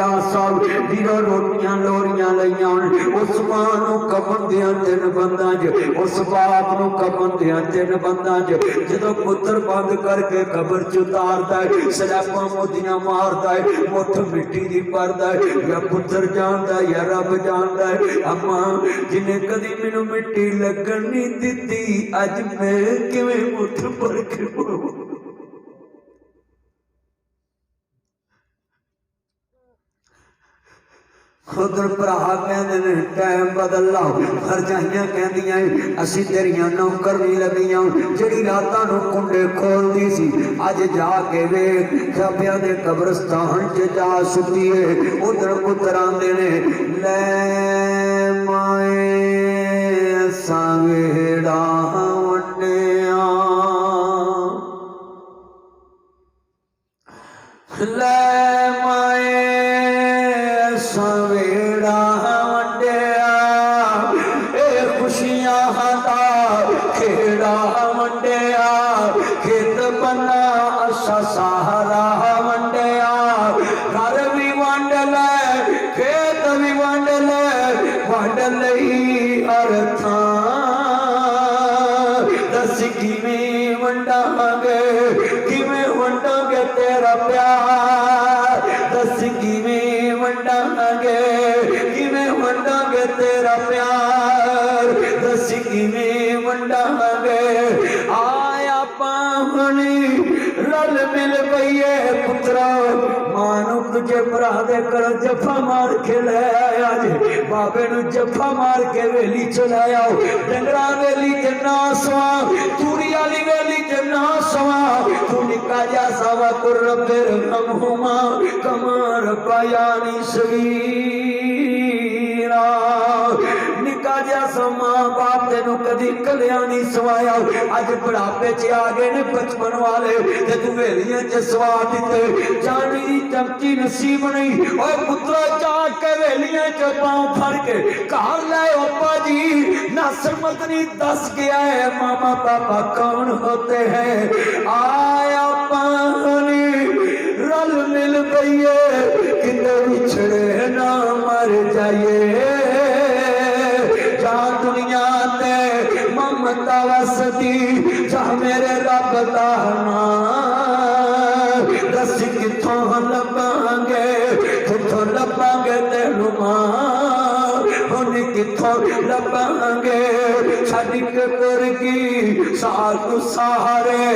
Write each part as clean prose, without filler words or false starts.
रियाज साहब जीरो रोटियां लोरियां लईयां उस मां नूं कफन दियां 3 बंदां च उस बाप नूं कफन दियां 3 बंदां च जदों पुत्र बंद करके कबर च उतारदा है सलैपां मोदियां मारदा है मुठ मिट्टी दी भरदा है या पुत्र जानदा या रब जानदा है अम्मा जिन्हें कदी मैनूं मिट्टी लगन नहीं दित्ती अज मैं किवें मुठ भर के उधर भरा कहते ने टाइम बदल लो भरजाइयां कहदियां असी तेरियां नौकर नहीं लगियां जिहड़ी रातां नूं कुंडे खोलदी सी अज जाके वेख खबियां दे कब्रस्तान च जा सुती है उधर पुत्र आंदे ने लै माए सावेड़ा वंडिया लै माए सवेड़ा वंडिया ए खुशियां दा खेड़ा वंडिया खेत बना असा सहारा वंडिया घर भी वंड ले खेत भी वंड ले वंड लई हर थां दस किवें वंडांगे किवें वंडांगे तेरा प्यार दस किवें वंडांगे किवें वंडांगे तेरा प्यार दस किवें वंडांगे आया पावनी रल मिल पईए पुत्रा मानू तुझे भरा दे कर जफा मार के ले आया जे बाबे नू जफा मार के वेली चलाया डंगरा वेली च ना सवा तूरी वाली वेली च ना सवा तू निका जा सवा कुर फिर गमहुमा कमर पायानी सगीरा निका जा समा बाप तेनू कदी कलिया नहीं सवाया अज बुढ़ापे च आ गए ने बचपन वाले ते तू वेलियां च सवा दिते जानी दी चमची नसीब नहीं ओए पुत्रा चाट के वेलियां च पांव फड़ के घर ले ओपा जी नासर मदनी दस गया है मामा पापा कौन होते हैं आया पानी रल मिल गई कितने बिछड़े ना मर जाइए जा दुनिया ते ममता वसती जा मेरे रब दा नाम दस किथों लभांगे तेनू मां किथों लभांगे छड़ के तुरगी साधु सहारे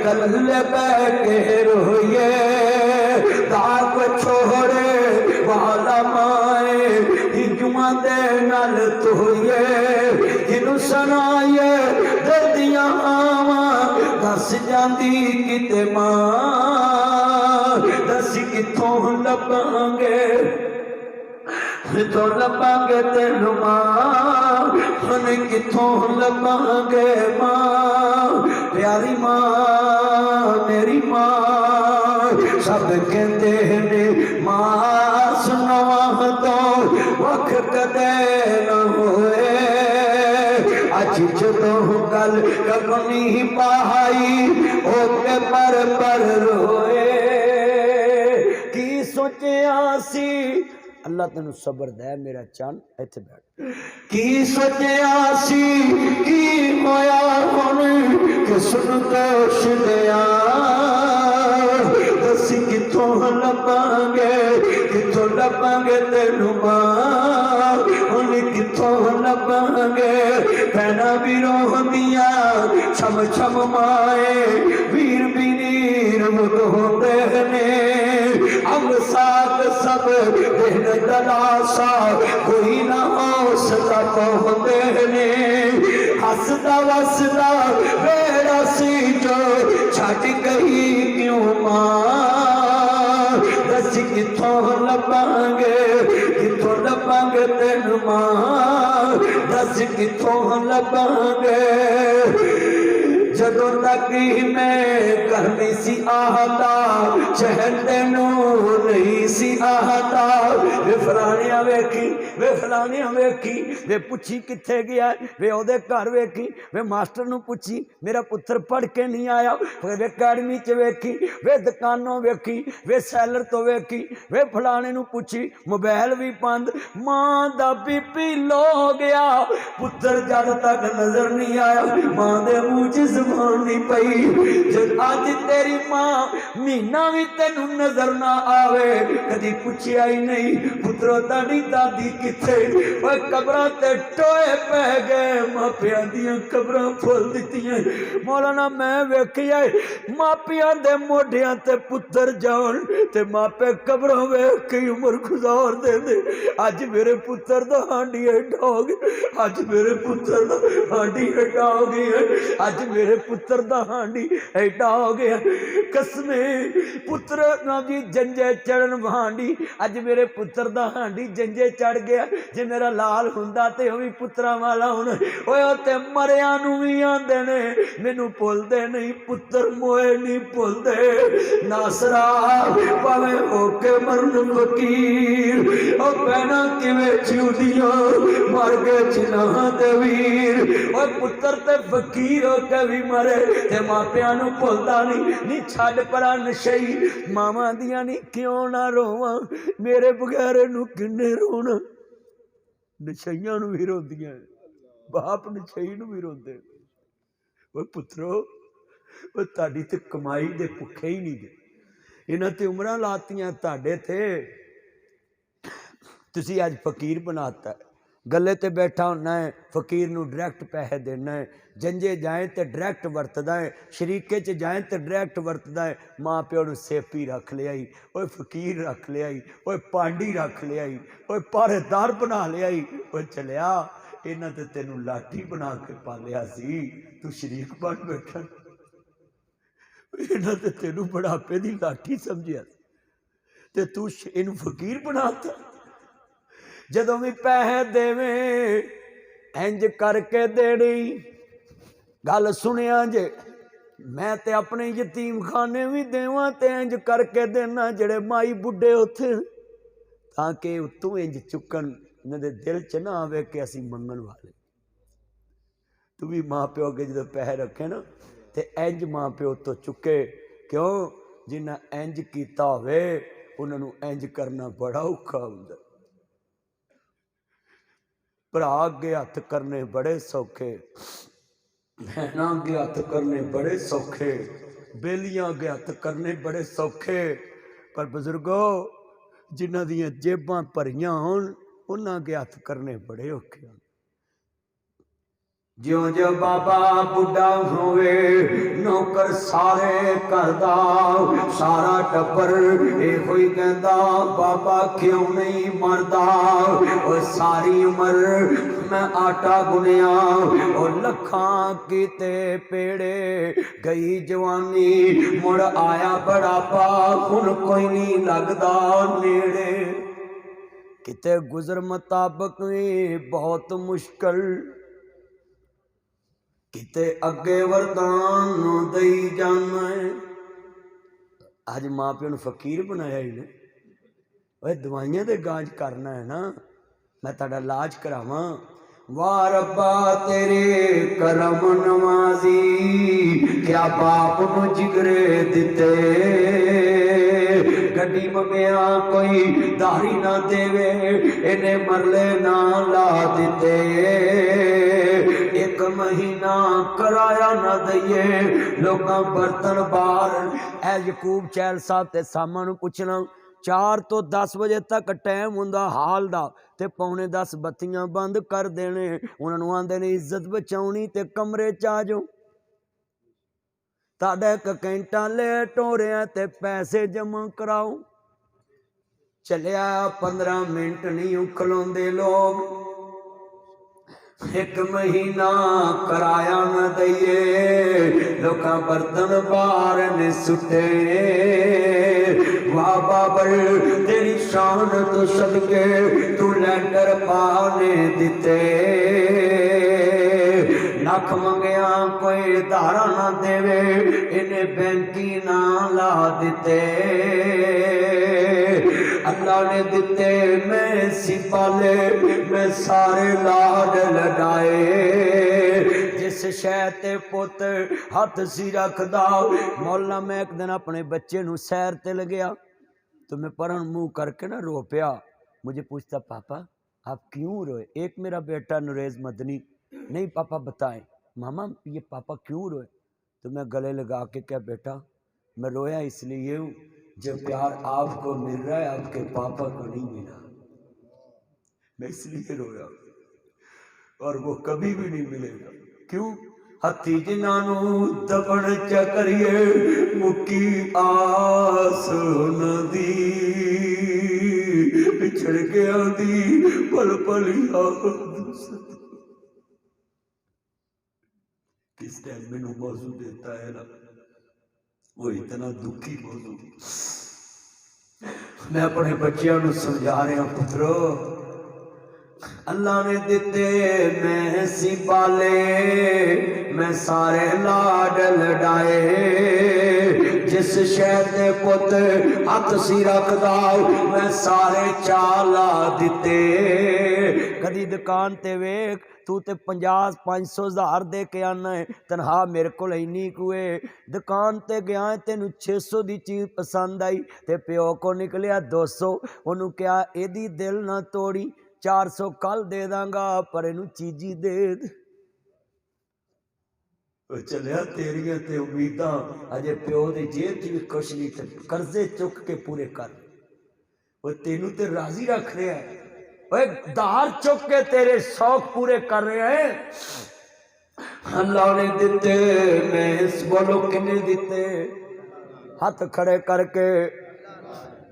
कल्ले बह के रोइए दाग छोड़े वाला माए हिजुआ दे नाल तोइए जिनू सुनाइए दर्दियां आवा दस जांदी किते मां दस किथों लभांगे किथों लभांगे तेनू मां हम किथों लभांगे मां प्यारी मां मेरी मां सब कहते ने मां सुनवा तो वख कदे न होए अज जदों गल कपनी पाई ओके पर रोए की सोचिया सी अल्लाह तेन सबर दे मेरा चन इत्थे बैठ की सोचिया सी की होया हुण कि सुन दोष दिया दसी किथों लभांगे तेनू मां हुण किथों लभांगे भैना भी रोंदियां छम छम माए वीर भी नीर मुद होंदे ने अंग साथ सब दिन दलासा कोई ना हौसला होंदे ने हसदा वसदा बेड़ा सी जो छड़ गई क्यों मां दस किथों लभांगे तेनू मां दस किथों लभांगे जदों तक मैं करनी सी आहता चहन तेनू नहीं सी आहता वे फलानिया वेखी, वे फलानिया वेखी, वे पुछी कित्थे गया, वे ओदे घर वेखी, वे मास्टर नूं पुछी मेरा पुत्र पढ़ के नहीं आया, वे अकैडमी च वेखी, वे दुकानों वेखी, वे सैलर तो वेखी, वे फलाने नूं पुछी, मोबाइल भी बंद। मां दा बीपी लो हो गया, पुत्र जद तक नजर नहीं आया मां दे मुंह च ज़बान नहीं पई। जद अज तेरी मां महीना भी तेनू नजर ना आवे, कदी पुछया ही नहीं पुत्रो ताड़ी दादी किथे, ओए कब्रां ते टोए पै गए, मापियां दियां कब्रां फुल दित्तियां। मौलाना मैं वेखिया मापियां दे मोढियां ते पुत्र जान ते मापे कब्रां वेख के उम्र गुजार देंदे। अज मेरे पुत्र दा हांडी एडा हो गया, अज मेरे पुत्र दा हांडी एडा हो गया, अज मेरे पुत्र दा हांडी एडा हो गया। कसमे पुत्र ना जी जंजे चढ़न हांडी, अज मेरे पुत्र दा हांडी जंजे चढ़ गया। जे मेरा लाल हुंदा ते ओह भी पुत्रा वाला हुण। ओए ते मरिया नूं भी आंदे ने मैनू भुलदे नहीं, पुत्र मोए नहीं भुलदे। नासरा भावें होके मरन फकीर, ओ भैना किवें जिउदियां मर गए जिन्हां दे वीर। ओ पुत्र ते फकीर होके भी मरे ते मापियां नूं भुलदा नहीं छड्ड परा नशई मावां दियां नहीं क्यों ना रोवां, मेरे बगैर नूं किन्ने रोना। नशइयां नूं भी रोंदियां, बाप नशई नूं भी रोंदे। ओए पुत्रो तुहाडी ते कमाई दे भुखे ही नहीं गए, इन्हां ते उमरां लातियां तुहाडे ते तुसी अज फकीर बनाता। गले ते बैठा होना है, फकीर नूं डायरैक्ट पैसे देना है, जंजे जाए तो डायरैक्ट वरतदा है, शरीके च जाए तो डायरैक्ट वरतदा है। माँ प्यो नूं सेपी रख लिया, ओए फकीर रख लिया, ओए पांडी रख लिया, ओए पहरेदार बना लिया, ओए चलिया इन्हां ते तेनू लाठी बना के पालिया सी, तू शरीक बन बैठा। इन्हां ते तेनू बुढ़ापे दी लाठी समझिया ते तू इनू फकीर बनाता। जदों भी पैसे देवे इंज करके देनी। गल सुनिया जे मैं ते अपने यतीम खाने भी देवां ते इंज करके देना जेड़े माई बुढ़े उत्थे, ताकि उत्तों इंज चुकन, इन्हां दे दिल च ना आवे कि असीं मंगण वाले। तू भी माँ प्यो अगे जो पैसे रखे ना ते इंज माँ प्यो तो चुके, क्यों जिन्ना इंज कीता होवे उन्हां नूं इंज करना बड़ा औखा हुंदा। भरा अगे हथ करने बड़े सौखे, भैनां अगे हथ करने बड़े सौखे, बेलियां अगे हथ करने बड़े सौखे, पर बुजुर्गो जिन्हां दियां जेबां भरियां होण उन्हां अगे हथ करने बड़े औखे होण। ज्यों ज्यों बाबा बुढ़ा होवे नौकर सारे करदा, सारा टब्बर इहो ही कहंदा बाबा क्यों नहीं मरदा। ओ सारी उम्र मैं आटा गुनिया, ओ लखां कीते पेड़े, गई जवानी मुड़ आया बुढ़ापा, हुण कोई नहीं लगदा नेड़े। किते गुजर मुताबक बहुत मुश्किल, किते अगे वरदान दई जाना है। अज माँ प्यो ने फकीर बनाया ही ने। ओए दवाइयां दे गांज करना है ना, मैं तेरा इलाज करावां। वाह रब्बा तेरे करम नवाजी, क्या बाप नूं जिगरे दिते, गड्डी मंगिया कोई दारी ना देवे, इन्हें मरले ना ला दिते, एक महीना कराया ना दईए लोकां बर्तन बार। ऐ यकूब चैल साहब ते सामां नूं पुछना 4 तो 10 बजे तक टाइम हुंदा हाल दा, ते 9:45 बत्तियां बंद कर देने। उन्हां नूं आंदे ने इज्जत बचाउणी ते कमरे च आ जाओ। ताड़ा 1 घंटा लेट हो रहा ते पैसे जमा कराओ। चलिया 15 मिनट नहीं खलोंदे लोग, 1 महीना कराया न दईए लोकां बर्तन बाहर ने सुटे। वाह बाबर तेरी शान तो सदके तू लैंडर पाने दिते, लख मंगया कोई धारा ना देवे, इन्हें बैंकी ना ला दिते। अल्लाह अल्लाह ने दिते मैं सी पाले, मैं सारे लाड लडाए। जिस शह ते पुत हथ सी रखदा। मौला मैं एक दिन अपने बच्चे नू सैर ते लगया तो मैं परन मुंह करके ना रो पिया। मुझे पूछता पापा आप क्यों रोए? एक मेरा बेटा नरेज मदनी, नहीं पापा बताएं। मामा ये पापा क्यों रोए? तो मैं गले लगा के क्या बेटा मैं रोया इसलिए हूँ जब प्यार आपको मिल रहा है आपके पापा को नहीं मिला, मैं इसलिए रोया और वो कभी भी नहीं मिलेगा। क्यों? हथी जिन्हों दबन चकरिए मुकी आस नदी, पिछड़ गया दी पल पल याद। किस टाइम मैनू मौजू देता है ना वो इतना दुखी मौजू। मैं अपने बच्चों को समझा रहा पुत्रो अल्लाह ने दिते मैं सी पाले, मैं सारे लाड लडाए। जिस शह ते पुत हथ सी रखदा मैं सारे चाला दिते। कदी दुकान ते वेख तू ते 50-500 दे के आना है तनहा मेरे को इन्नी कुए। दुकान ते गया तेनू 600 दी चीज पसंद आई ते प्यो को निकलिया 200। ओनू क्या एदी दिल ना तोड़ी 400 कल दे दांगा पर इनू चीजी दे दे। चलिया तेरिया ते उम्मीदा अजे प्यो दी जेब च भी कुछ नहीं थे, कर्जे चुक के पूरे कर। वो तेनू ते राजी रख रहा है, दार चुक के तेरे शौक पूरे कर रहे हैं। अल्लाह ने दिते मैं बोलो किन्ने दिते? हाथ खड़े करके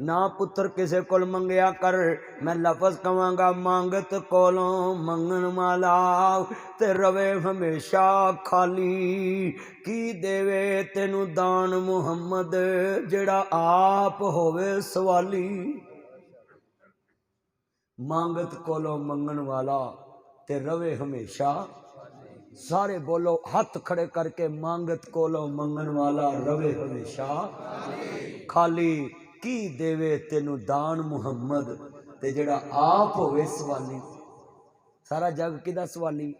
ना पुत्र किसे को मंगया कर। मैं लफज कवांगा मांगत कोलों मंगन वाला ते रवे हमेशा खाली। की देवे तेनू दान मुहम्मद जेड़ा आप होवे सवाली। मांगत कोलों मंगन वाला ते रवे हमेशा। सारे बोलो हाथ खड़े करके मांगत कोलों मंगन वाला रवे हमेशा खाली। की देवे तेनू दान मुहम्मद ते जेड़ा आप होवे सवाली। सारा जग किदा सवाली?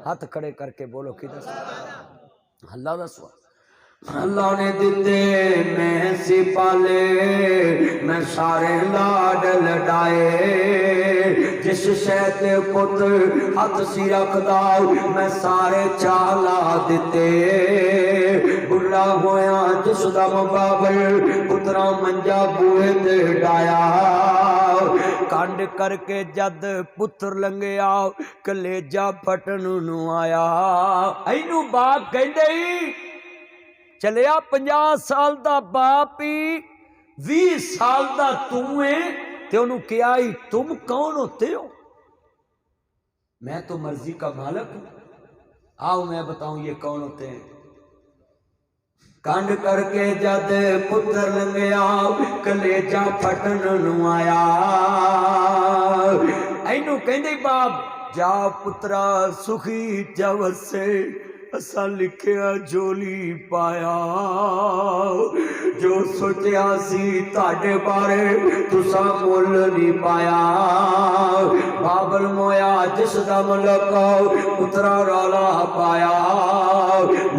हाथ खड़े करके बोलो किदा सवाली? अल्लाह दा सवाल। अल्लाह ने दिते मैं सी पाले, मैं सारे लाड लडाए। जिस शह ते पुत हथ सी रखदा मैं सारे चाला दिते। बुढ़ा होया जिसदा मुकाबल पुत्रा मंजा बूहे ते डाया। कंड करके जद पुत्र लंघिया कलेजा फटन नू आया। इनू बाप कहंदे चलिया 50 साल दा बाप ही 20 साल दा तू है ते उन्होंने क्या ही तुम कौन होते हो? मैं तो मर्जी का मालिक हूं। आओ मैं बताऊं ये कौन होते हैं। कंड करके जद पुत्र लंघिया कलेजा फटन नू आया। इनू कहंदे बाप जा पुत्रा सुखी जब से असा लिखिया झोली पाया। जो सोचा सी ताडे बारे तुसा मुल नहीं पाया। बाबल मोया जिसदा मुल्क पुत्रा रौला पाया।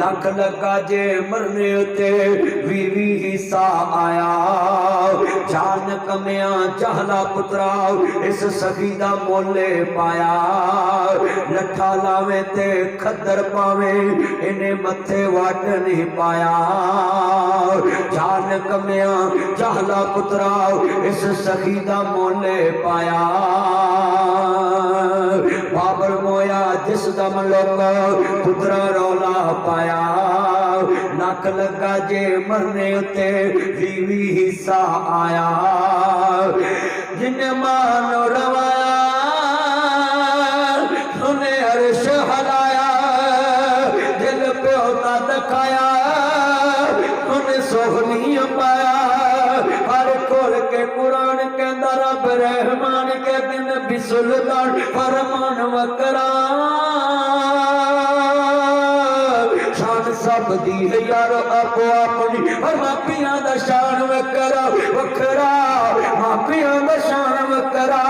लख लगा जे मरने ते 20 हिस्सा आया। जान कमिया चाहला पुत्रा इस सखी दा मोले पाया। लठा लावे ते खद्दर पावे इन्हें मथे वाट नहीं पाया। जान कमिया चाहला पुत्रा इस सखी दा मोले पाया। बाबर मोया जिस दम लोग पुत्रा रौला पाया। नक लगा जे मरने उते 20 हिस्सा आया। जिन्हें मानो रवाया उन्हें अर्श हलाया। दिल पे होता दिखाया उन्हें सोहनी पाया। हर खोल के कुरान के अंदर रब रहमान के दिन भी सुल्तान फरमान वकरा। शान सब दी है यारो आपो अपनी, और मापियां दा शान वकरा वखरा, मापियां दा शान वकरा।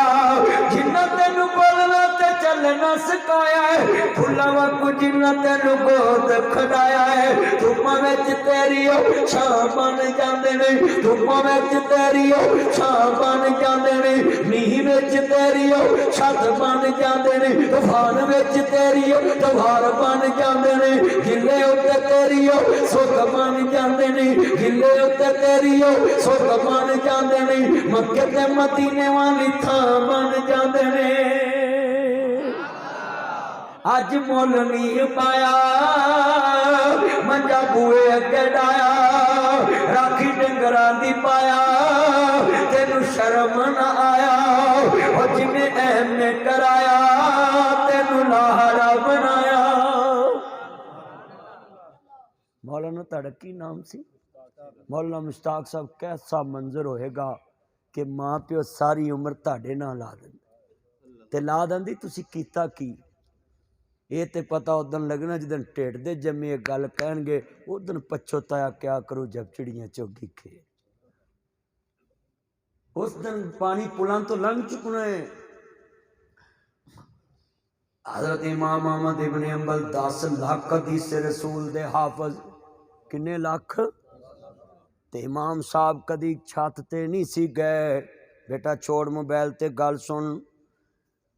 जिन्ना तेनू बोलना ते चलना सिखाया है, फुल्लां वांगू जिन्ना तेनू गोद खड़ाया है। धुप्पां विच तेरी छां बन जांदे ने, धुप्पां विच तेरी छां बन जांदे ने, मींह विच तेरी छत बन जांदे ने, तूफान विच तेरी तवार बन जांदे ने, गिले उत्ते तेरी सुख बन जांदे ने, गिले उत्ते तेरी सुख बन जांदे ने, मक्के ते मदीने वाली थां बन जांदे ने। अज मुल नहीं पाया मंजा बूए अगे डाया, राखी डंगरा दी पाया तेनू शर्म न आया, और जिन्हें एहमे कराया तेनू लाहड़ा बनाया। मौलाना तुहाडा की नाम सी? मौलाना मुश्ताक साहब। कैसा मंजर होएगा कि मां प्यो सारी उम्र तुहाडे नाल ला देंदे ते ला देंदी तुसी कीता की? ये तो पता उदन लगना जिदन ढिड दे जमे गल कहणगे, उदन पछोताया क्या करूं जब चिड़ियां चोगी खे। उस दिन पानी पुलां तो लंघ चुकना है। हजरत इमाम अहमद इब्ने हंबल 10 लाख हदीस रसूल दे हाफज, किन्ने लाख? ते इमाम साहब कदी छत ते नहीं सी गए, बेटा छोड़ मोबाइल ते गल सुन,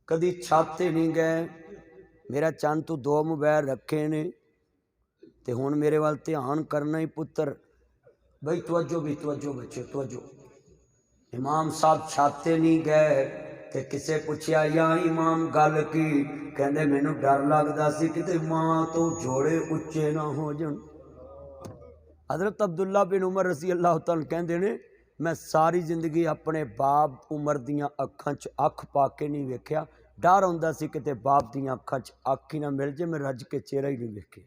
कदी छत ते नहीं गए। मेरा चंद तू 2 मोबाइल रखे ने ते हुण मेरे वाल ध्यान करना ही पुत्र। भाई तवज्जो भी तवज्जो बच्चे तवज्जो। इमाम साहब छत ते नहीं गए ते किसे पूछया या इमाम गल की? कहंदे मैनू डर लगदा सी किते मां तो जोड़े उच्चे ना हो जाण। हजरत अब्दुल्ला बिन उमर रसी अल्लाह तआला कहंदे ने मैं सारी जिंदगी अपने बाप उमर दियां अखां च अख पा के नहीं वेख्या, डर आउंदा सी किते बाप दियां अखां च अख ही ना मिल जे, मैं रज के चेहरा ही नहीं वेखे।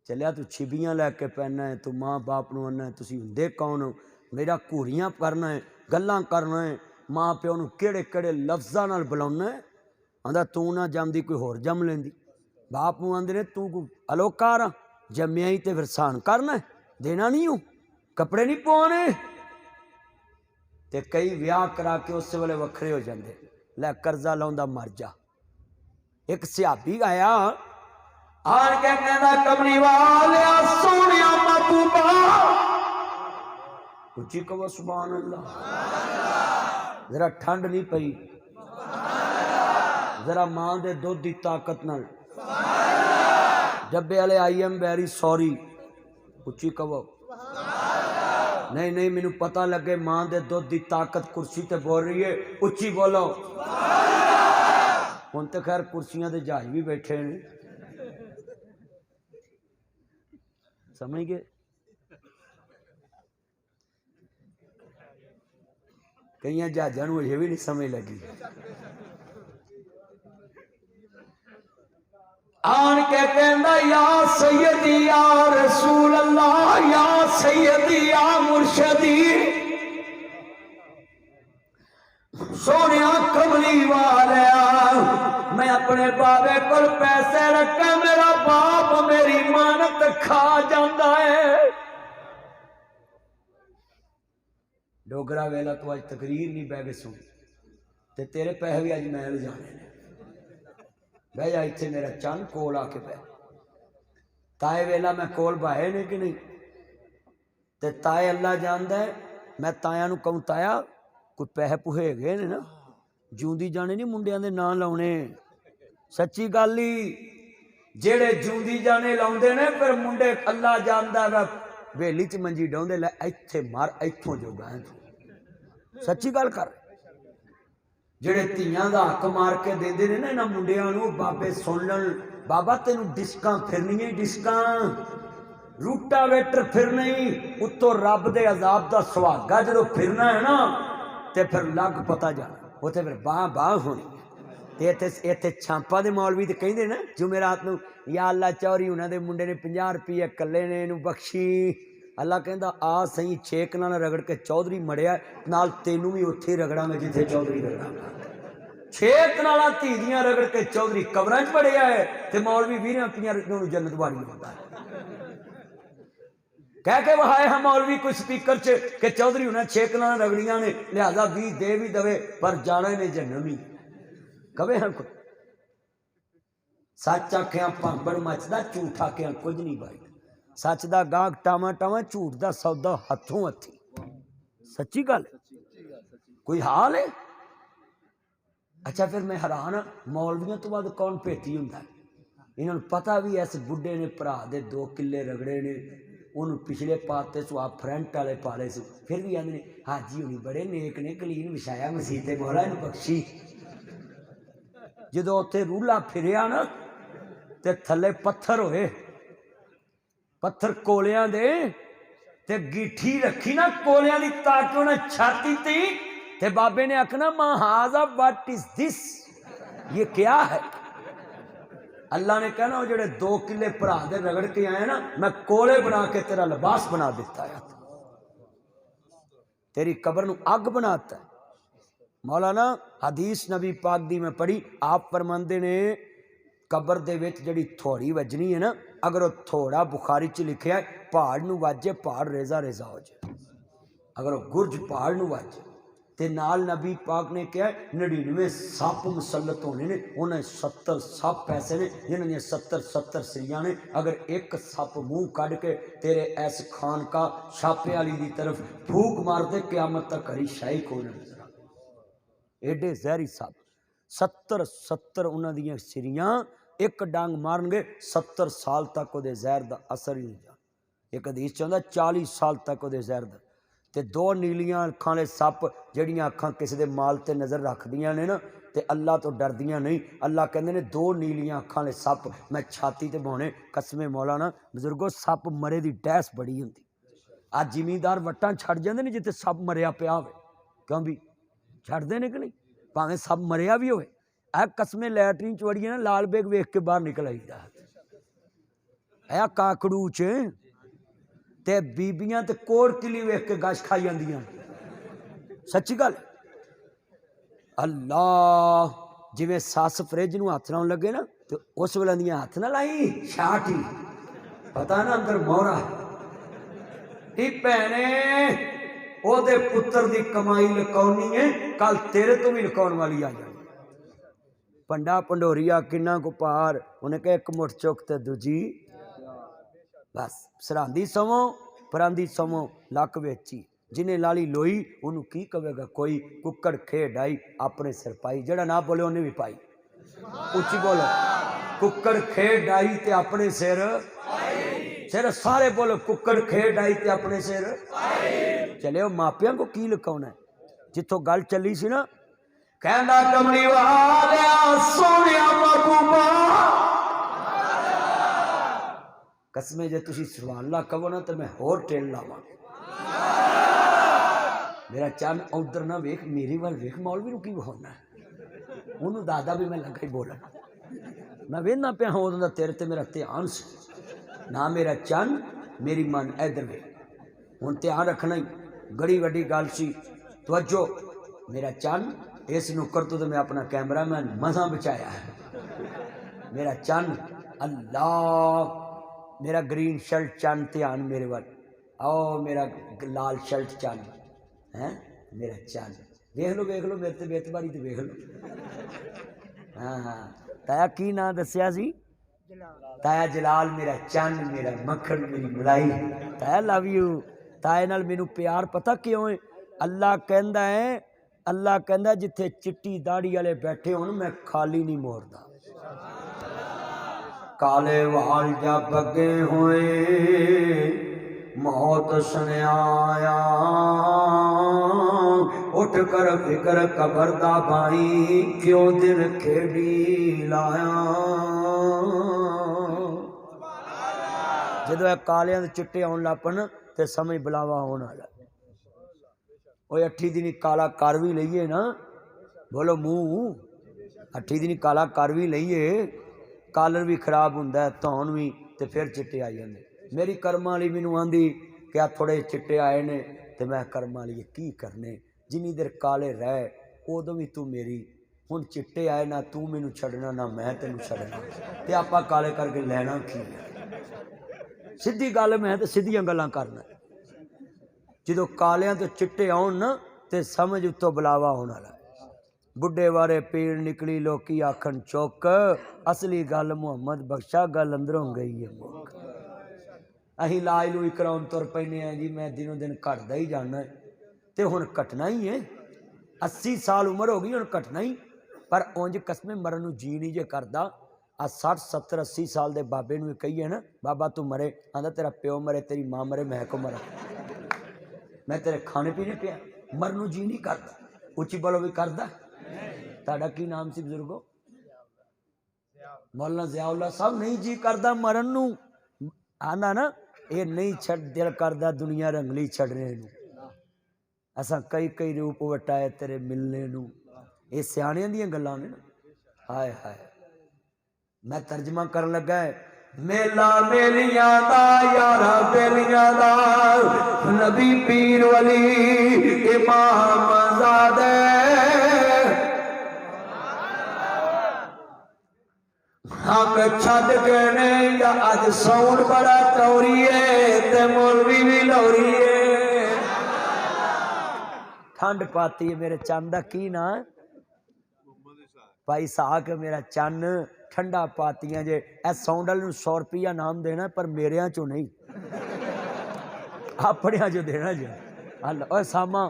चलिया तू छिबियां लैके पैना है, तू माँ बाप नूं आना है तुसीं हुंदे कौन हो, मेरा घूरियां करना है, गल्लां करना है, माँ प्यो नूं किहड़े किहड़े लफ्जां नाल बुलाउना है। आंदा तू ना जमदी कोई होर जम लेंदी। बाप नूं आंदे ने तू अलोकार आ, जम्मिया ही तो फिर सहन करना है, देना नहीं हो, कपड़े नहीं पवाने। ते कई विआह करा के उस वेले वखरे हो जाते, लै कर्जा लाउंदा मर जा। एक सियाबी आया आन के कहंदा कमली वालिया सोहणिया महबूबा, उच्ची कहो सुभान अल्लाह। जरा ठंड नहीं पई, जरा मां दे दुध की ताकत नाल डब्बे वाले आई एम वेरी सॉरी, उच्ची कहो। नहीं नहीं मैनू पता लगे मां दे दुध की ताकत कुर्सी ते बोल रही है, उच्ची बोलो। हुण तो खैर कुर्सियां दे जहाज भी बैठे ने, समझ गए? कई जहाजा नूं अजे भी नहीं समझ लगी। आन के कहंदा या सैयदी या रसूल अल्लाह, या सैयदी या मुर्शदी, सोनिया कमली वालिया मैं अपने बाबे को पैसे रखे, मेरा बाप मेरी मानत खा जाता है। डोगरा वेला तो अज तकरीर नहीं बह के सुन, ते तेरे पैसे भी अज मैं ले जाने ने। बह जा इत्थे मेरा चंद कोल आके बह। ताए वेला मैं कोल बहाए ने कि नहीं? ते ताए अल्लाह जानदा है, मैं ताया नूं कहूं ताया कोई पैसे पुहे गए ने ना, जूंदी जाने नहीं मुंडियां दे नां लाउणे। सच्ची गल ही, जेड़े जूंदी जाने लाउंदे ने फिर मुंडे अल्लाह जानदा है वेली च मंजी डाउंदे, लै इत्थे मार इत्थों जोगा है। सच्ची गल कर। जेड़े धीआं दा हक मार के देंदे ने ना इन्हां मुंडियां नूं, बाबे सुन लण बाबा तेनू डिस्कां फिरनियां डिस्कां, रूटावेटर फिरना ही, उत्तों रब दे अजाब दा सुहागा जो फिरना है ना, ते फिर लग पता जाना उत्थे फिर बाह बाह होनी। ते इत्थे छांपा दे मौलवी ते कहिंदे ना जुमेरात नूं या अल्लाह चौरी उन्हां दे मुंडे ने 50 रुपये कल्ले ने इनू बख्शी। अल्लाह कहंदा आ सही 6 कनाल रगड़ के चौधरी मड़िया नाल तेनू भी उत्थे रगड़ांगे जिथे चौधरी रगड़ांगा। छेत नाला धी दियां रगड़ के चौधरी कबरां च बड़िया है ते मौलवी 20 जन्नत वाली होता है। कह के वहाए हम मौलवी कोई स्पीकर च के चौधरी उन्हें 6 कनाल रगड़ियां ने लिहाजा 20 दे भी दवे पर जाना ने जन्नम ही कवे हम कोई सच आख्या भांबड़ मचदा झूठ आख्या कुछ नहीं भाई सच दा गाहक टावा टावा झूठ दा सौदा हथों हथी सच्ची गल कोई हाल है। अच्छा फिर मैं हैरान हाँ मौलवियों तो बाद कौन भेती हुंदा इन्होंने पता भी इस बुढ़े ने भरा दे 2 किले रगड़े ने उन्होंने पिछले पाते सो आप फ्रंट वाले पाले सो फिर भी आंदे ने हाजी हुणी बड़े नेक ने कलीन विछाया मसीते मौला इन्हूं बख्शी जो उत्थे रूला फिरिया ना ते थले पत्थर होए पत्थर कोलियां दे ते गिठी रखी ना कोलियां दी ताकि उन्हें छाती ती ते बाबे ने आखना महाजा व्हाट इज दिस ये क्या है। अल्लाह ने कहना वो जेड़े 2 किले भरा दे रगड़ के आए ना मैं कोले बना के तेरा लिबास बना दिता है तेरी कबर नूं अग बनाता है। मौलाना हदीस नबी पाक दी मैं पढ़ी आप फरमांदे ने कबर दे विच जिहड़ी थोड़ी वजनी है ना अगर वो थोड़ा बुखारी च लिखिया पहाड़ नूं वाजे पहाड़ रेजा रेजा हो जाए अगर वो गुरज पहाड़ नूं वाजे ते नाल नबी पाक ने कहा 99 सप मुसलत होने ने उन्हें 70 सप ऐसे ने जिन्होंने 70 सिरियां ने अगर एक सप मुंह कढ़ के तेरे ऐस खान का छापे वाली दी तरफ फूक मार दे क्यामत तक हरी शाही को नजर आ एडे जहरी सप 70 उन्होंने दियां सिरियां एक डांग मारनगे 70 साल तक वो जहर का असर ही नहीं जा। एक हदीस चाहता 40 साल तक वो जहर का ते 2 नीलियां अखां वाले सप जड़ियां अखां किसी के माल ते नज़र रखदियां ने ना ते अल्लाह तो डरदियां नहीं अल्लाह कहते ने 2 नीलियां अखां वाले सप मैं छाती ते बाने कसमे मौलाना बजुर्गो सप मरे की डैस बड़ी होंदी आज जिमीदार वट्टां छड़ जांदे ने जिते सप मरिया पिया होवे क्यों भी छड़दे ने कि नहीं भावें सप मरिया भी होवे ऐ कसमे लैटरीन च वड़िए ना लाल बेग वेख के बाहर निकल आईदा ऐ काकड़ू च ते बीबियां ते कोड़ किली वेख के गश खाई जांदियां सच्ची गल अल्लाह जिवें सस फ्रिज नूं हथ लाउण लगे ना तो उस वेले दियां हथ ना लाई शाट ही पता ना अंदर मोहरा भैने ओदे पुत्र दी कमाई लकाउनी है कल तेरे तो भी लकाउण वाली आ जानी पंडा पंडोरिया किन्ना को पार उन्हें कहा एक मुठ चुक ते दूजी बस सरांदी सवो परांदी सवो लक वेची जिन्हें लाली लोई उन्होंने की कहेगा कोई कुक्कड़ खेड आई अपने सिर पाई जड़ा ना बोले उन्हें भी पाई उची बोलो कुक्कड़ खेड आई ते अपने सिर सिर सारे बोलो कुक्कड़ खेड आई ते अपने सिर चले मापिया को की लुकाउना है जिथों गल चली सी ना कहंदा कमली वालिया सोनिया महबूबा कसमे जे तुसी सुभान अल्लाह कहो ना तो मैं होर टेल लावां मेरा चन उधर ना वेख मेरी वाल वेख मौलवी नूं की होना उन्होंने दादा भी मैं लगा ही बोलन मैं वेखना पिया हाँ उदों दा तेरे ते मेरा ध्यान से ना मेरा चन मेरी मन इधर वे हुण ध्यान रखना ही बड़ी वड्डी गल सी तवज्जो मेरा चन इस नुक्कर तो मैं अपना कैमरामैन मसा बचाया है मेरा चन अल्लाह मेरा ग्रीन शर्ट चन ध्यान मेरे वाल आओ मेरा लाल शर्ट चन है मेरा चन वेख लो मेरे ते बेतबारी तो वेख लो हाँ हाँ ताया की ना दसिया सी ताया जलाल मेरा चन मेरा मक्खन मेरी मलाई ताया लव यू ताए नाल मैनू प्यार पता क्यों है अल्लाह कहंदा जिथे चिट्टी दाड़ी वाले बैठे होण मैं खाली नहीं मोड़दा काले वाल जब बगे हुए मौत सुनिया उठ कर फिकर कबर दा भाई क्यों दिन खेड़ी लाया जदों कालियां दे चिट्टे आउण लपन ते समझ बुलावा होने वाला वो 8 दिन काला कर भी लईए ना बोलो मुंह 8 दिन काला कर भी लईए कालर भी खराब होंदा है धौन भी तो फिर चिट्टे आ जाते मेरी कर्म वाली मैनू आंदी क्या थोड़े चिट्टे आए ने तो मैं कर्म वाली की करने जिन्नी देर काले रह उदों भी तू मेरी हुण चिट्टे आए ना तू मैनू छड्डना ना मैं तेनू छड्डना ते आपां काले करके लैना की है। सीधी गल मैं तो सीधियां गल्लां करना। जो कालियां तो चिट्टे आउण ना तो समझ उत्तों बुलावा होने वाला। बुढ़े बारे पीड़ निकली लोकी आखन चुक असली गल मुहम्मद बख्शा गल अंदरों गई है मुक। अहीं इलाज लूज कराउण तुर पैने हैं जी मैं दिनों दिन घटदा ही जाना तो हुण घटना ही है। 80 साल उम्र हो गई हुण घटना ही। पर उंज कसमें मरन नूं जी नहीं जे करदा। आ 60 70 80 साल के बाबे नूं कहीए ना बाबा तू मरे आंदा तेरा प्यो मरे तेरी माँ मरे मैं को मरा मैं तेरे खाने पीने पिया मरन नूं जी नहीं करदा। उच्ची बोलो भी करदा। ताड़ा की नाम सी बुजुर्गो? मौलाना ज़ियाउल्लाह साहब नहीं जी करदा मरन नूं आंदा ना ये नहीं छड़ दिल करदा दुनिया रंगली छड़ने नूं। असां कई कई रूप वटाए तेरे मिलने नूं। ये सियाणियां दियां गल्लां ने। हाय हाय मैं तर्जमा करन लगा है मेला मेलियां दा यारा बेलियां दा नबी पीर वली इमाम ज़ादे हम छड़ गए ने या अज सौन बड़ा तौरी है ते मौलवी भी लौरी है। ठंड पाती है मेरे चंद दा की ना भाई साहब मेरा चन ठंडा पातियां जे ए सौंडल नूं 100 रुपया नाम देना पर मेरिया चो नहीं अपने चो देना जे। हल ओ सामा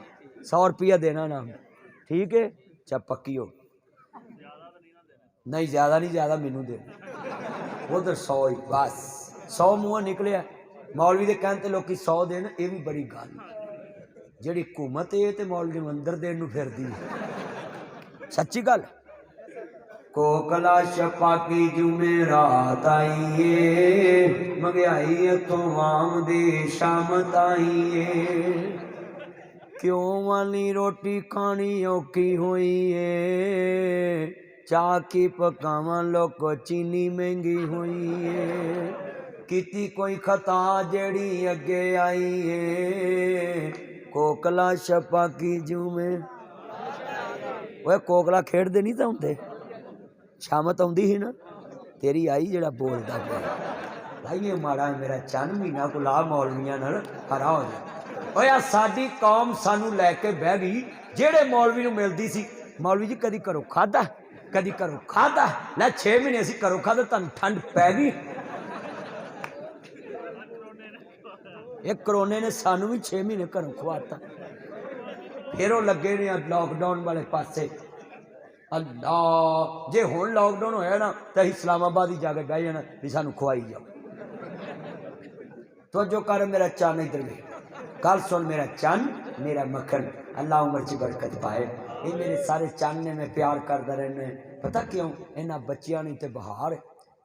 100 रुपया देना नाम ठीक है चा पक्की हो नहीं ज्यादा नहीं ज्यादा मैनू दे उधर 100 ही बस 100 मुँह निकलिया मौलवी के कहने ते लोग 100 देन ये भी बड़ी गल जी हुकूमत है तो मौलवी अंदर देन नूं फिरदी सच्ची गल। कोकला शपाकी जुमेरात आईए महंगाई इथों आम दी शामत आईए क्यों वाली रोटी खानी औखी हुई है चाह की पकावा लोग चीनी महंगी हुई है किती कोई खता जड़ी अगे आई है कोकला शपाकी जुमे वो कोकला खेड़ते नहीं तो होंगे शामत आउंदी ही ना तेरी आई जड़ा बोलता पे भाई ये माड़ा मेरा चंद महीना को ला मौलवियां नाल हरा हो जाए। ओए आ साडी कौम सानू लैके बह गई जेड़े मौलवी नूं मिलदी सी मौलवी जी कदी घरों खादा कदी घरों खादा लै 6 महीने असीं घरों खादा तुहानूं ठंड पै गई। एक करोने ने सानू भी 6 महीने घरों खवाता फिर वो लगे ने लॉकडाउन वाले पासे अल्लाह जे हुण लॉकडाउन होया ना तो असीं इस्लामाबाद ही जाके बह जाना भी सानू खवाई जाओ। तो जो कर मेरा चन इधर में गल सुन मेरा चन मेरा मक्खन अल्लाह उम्र च बरकत पाए ये मेरे सारे चन ने मैं प्यार करता रहना पता क्यों इन्हां बच्चियां ने ते बहार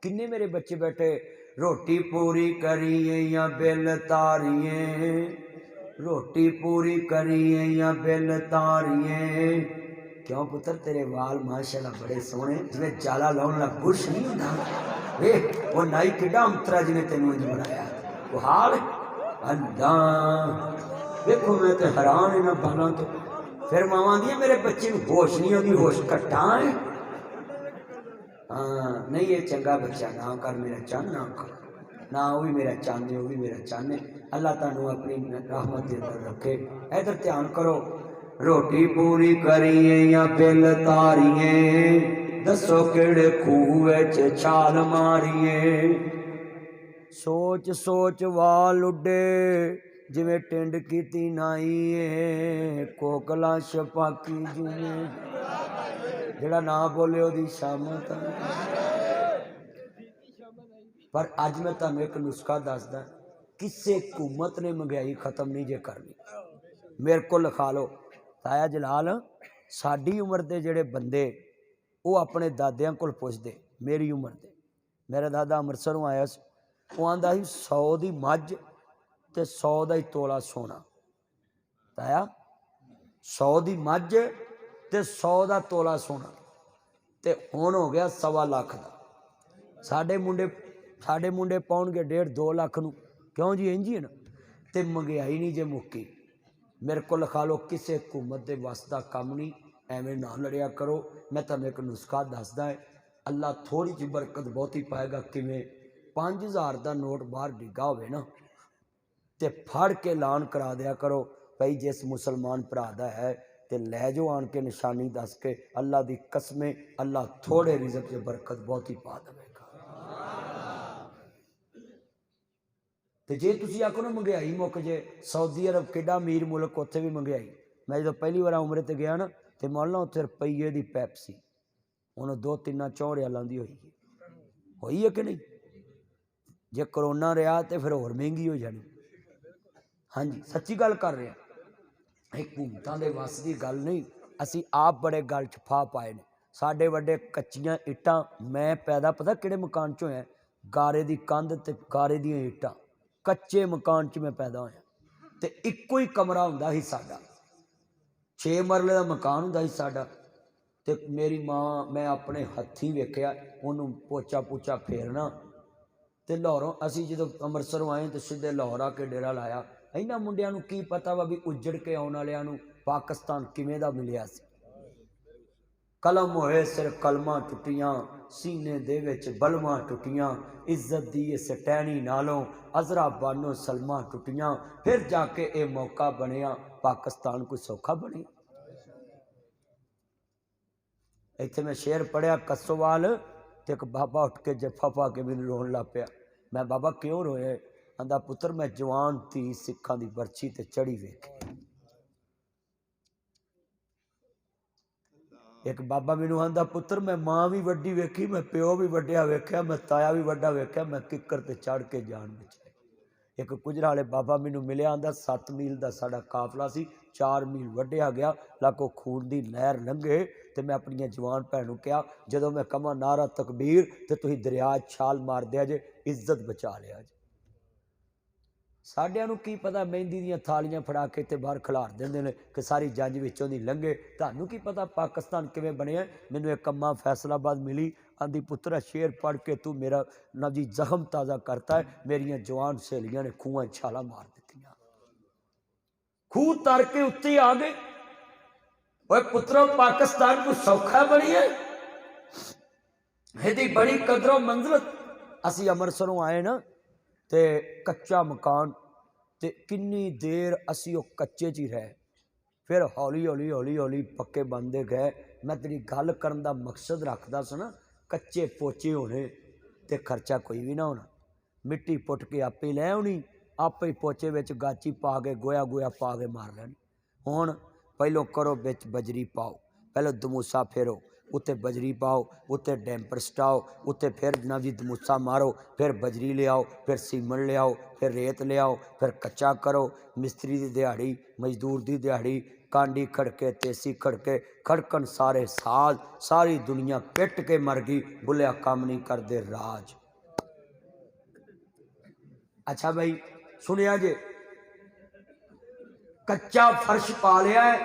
किन्ने मेरे बच्चे बैठे रोटी पूरी करिए या बिल तारिए रोटी पूरी करिए या बिल तारिए क्यों पुत्र तेरे वाल माशाल्लाह बड़े सोहने जिवें जाला लाउण ला बुरश नहीं हुंदा वे वो नाई किड्डा अंतरा जिने तेनू इंज बनाया वो हाल अल्लाह देखो मैं तो हैरान इन्हां बालों तो फिर मावां दी मेरे बच्चे नूं होश नहीं आउंदी होश घट्टा है। हाँ नहीं ये चंगा बच्चा ना कर मेरा चन ना कर ना वो भी मेरा चन है वो भी मेरा चन है अल्लाह तुहानूं अपनी रहमत दे अंदर रखे। इधर ध्यान करो रोटी पूरी करिए या बिल तारिए दसो किहड़े खूह विच छाल मारिए सोच सोच वाल उड्डे जिवें टिंड कीती नाई कोकला छपाकी जिवें जेड़ा ना बोले ओदी शामत। पर अज मैं तुहानूं एक नुस्खा दसदा किसी हुकूमत ने महंगाई खत्म नहीं जे करनी मेरे को लिखा लो ताया जलाल साडी उम्र के जेड़े बंदे वो अपने दादियां कोल पुछदे मेरी उम्र के मेरा दादा अमृतसरों आया वो आंदा ही 100 की मझ ते 100 का ही तोला सोना ताया 100 की मझ ते 100 का तोला सोना ते हुण हो गया 1.25 लाख का साडे मुंडे पाउणगे 1.5-2 लाख नूं क्यों जी इंज ही है ना ते महंगाई नहीं जे मुक्की मेरे को लिखा लो किसी हुकूमत के वस का कम नहीं ਐਵੇਂ ना लड़िया करो। मैं तुहानूं एक नुस्खा दसदा है, अल्लाह थोड़ी जी बरकत बहुती पाएगा। किवें 5000 का नोट बाहर डिग्गा होवे ना ते फड़ के ऐलान करा दिया करो, भाई जिस मुसलमान भरा दा है ते लै जाओ आन के निशानी दस के, अल्लाह दी कसमें अल्लाह थोड़े रिज़क च बरकत बहुती पा देवेगा। ते जे तुसीं आखो ना महंगाई मुक जे, सऊदी अरब केडा अमीर मुल्क, उत्थे भी महंगाई। मैं जो पहली बार उमरे ते गया ना तो मौला उत्थे रुपये की पैप्सी हुण 2-3-4 रियालां दी होई है कि नहीं? जे करोना रहा तो फिर होर महंगी हो जानी। हाँ जी सच्ची गल कर रहे हैं, हुकूमतां दे वस की गल नहीं, असी आप बड़े गल च फा पाए ने। साडे वड्डे कच्चियां इट्टां, मैं पैदा पता किहड़े मकान चों होया, गारे दी कंध ते गारे दियां इट्टां, कच्चे मकान च मैं पैदा होया। ते इक्को ही कमरा हुंदा ही साडा, 6 मरले का मकान हुंदा ही साडा। ते मेरी माँ मैं अपने हत्थीं वेखिया उहनूं पोचा पूचा फेरना। तो लाहौरों असी जो अमृतसरों आए तो सीधे लाहौर आके डेरा लाया। इन्हां मुंडियां नूं की पता वा भी उजड़ के आउण वालियां नूं पाकिस्तान किवें दा मिलिया सी। कलम होए सिर कलमां टुटियां, सीने दे विच बलमां टुटियां, इज्जत दी इस टहनी नालों अजरा बानो सलमां टुटियां, फिर जाके ये मौका बनिया पाकिस्तान कोई सौखा बने। इत्थे मैं शेर पढ़िया कसोवाल ते एक बाबा उठ के जफा पा के मैनूं रोन लग पिया। मैं बाबा क्यों रोए? आंदा पुत्र मैं जवान धी सिखां दी बरछी ते चढ़ी वेखी। एक बाबा मैनूं आंदा पुत्र मैं माँ भी वड्डी वेखी, मैं प्यो भी वड्डिया वेख्या, मैं ताया भी वड्डा वेख्या, मैं किकर ते चढ़ के जान बचाई। एक गुजरा वाले बाबा मैनूं मिलिया, आंदा 7 मील का साडा काफला सी, 4 मील वड्डिया गया, लागो खून की नहर लंघे। तो मैं अपनी जवान भैन नूं कहा जदों मैं कहां नारा तकबीर तो तुसीं दरिया छाल मार दिया जे, इज्जत बचा लिया जे। साडियां नूं की पता मेहंदी दीयां थालियां फड़ा के ते बाहर खिलार दिंदे ने कि सारी जंज विचों दी लंघे। तुहानूं की पता पाकिस्तान किवें बनिया? मैनूं एक अम्मा फैसलाबाद मिली, आंदी पुत्रा शेर पढ़ के तू मेरा नजी जख्म ताज़ा करता है। मेरियां जवान सहेलियां ने खूहां छाला मार दित्तियां, खूह तर के उत्ते आ गए। ओए पुत्रो पाकिस्तान को सौखा बनी है, इहदी बड़ी कदरों मंजरत। असी अमृतसरों आए ना ते कच्चा मकान, ते किन्नी देर असी वो कच्चे च ही रहे, फिर हौली हौली हौली हौली पक्के बनते गए। मैं तेरी गल करन दा मकसद रखदा सी ना, कच्चे पोचे होने ते खर्चा कोई भी ना होना। मिट्टी पुट के आपे लै आउणी, आपे ही पोचे विच गाची पा के गोया गोया पा के मार लैनी। हुण पहलों करो बिच बजरी पाओ, पहले दमूसा फेरो, उत्ते बजरी पाओ, उत्ते डैंपर सटाओ, उत्ते फिर जनाब जी दमूसा मारो, फिर बजरी ले आओ, फिर सीमन ले आओ, फिर रेत ले आओ, फिर कच्चा करो। मिस्त्री की दिहाड़ी, मजदूर की दिहाड़ी, कांडी खड़के तेसी खड़के खड़कन सारे साज, सारी दुनिया पिट के मर गई, बुलिया काम नहीं करते राज। अच्छा भाई सुनिया जे, कच्चा फर्श पा लिया है,